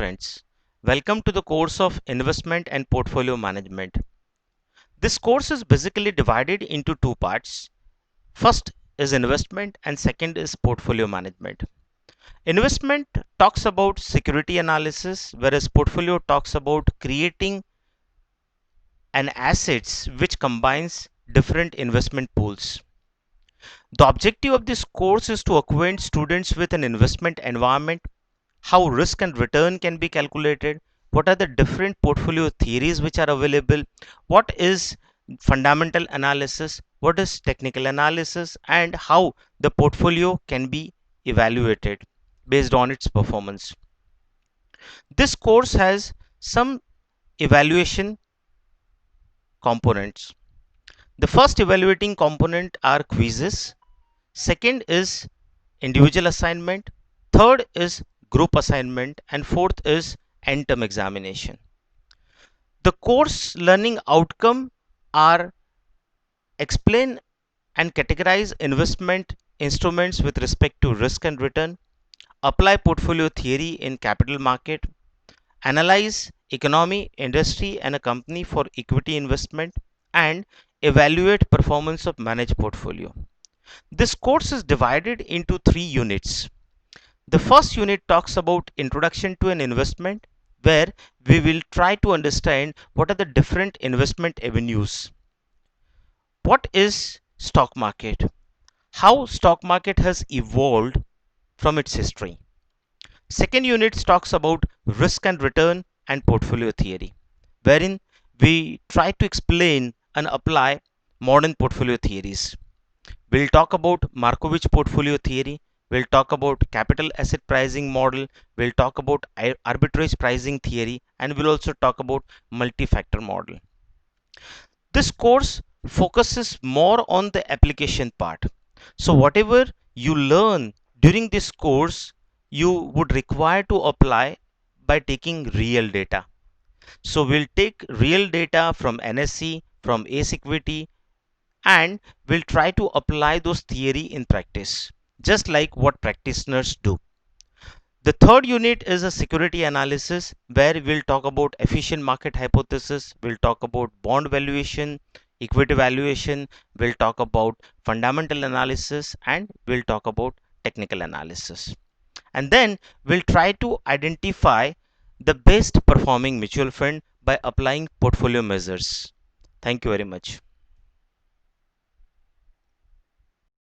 friends, welcome to the course of Investment and Portfolio Management. This course is basically divided into two parts. First is investment and second is portfolio management. Investment talks about security analysis, whereas portfolio talks about creating an assets which combines different investment pools. The objective of this course is to acquaint students with an investment environment, how risk and return can be calculated, what are the different portfolio theories which are available, what is fundamental analysis, what is technical analysis, and how the portfolio can be evaluated based on its performance. This course has some evaluation components. The first evaluating component are quizzes, second is individual assignment, third is group assignment, and fourth is end term examination. The course learning outcome are explain and categorize investment instruments with respect to risk and return, apply portfolio theory in capital market, analyze economy, industry and a company for equity investment, and evaluate performance of managed portfolio. This course is divided into 3 units. The first unit talks about introduction to an investment, where we will try to understand what are the different investment avenues. What is stock market? How stock market has evolved from its history. Second unit talks about risk and return and portfolio theory, wherein we try to explain and apply modern portfolio theories. We'll talk about Markovitch portfolio theory. We'll talk about capital asset pricing model. We'll talk about arbitrage pricing theory, and we'll also talk about multi-factor model. This course focuses more on the application part. So whatever you learn during this course, you would require to apply by taking real data. So we'll take real data from NSE, from ACE Equity, and we'll try to apply those theory in practice, just like what practitioners do. The third unit is a security analysis, where we'll talk about efficient market hypothesis, we'll talk about bond valuation, equity valuation, we'll talk about fundamental analysis, and we'll talk about technical analysis. And then we'll try to identify the best performing mutual fund by applying portfolio measures. Thank you very much.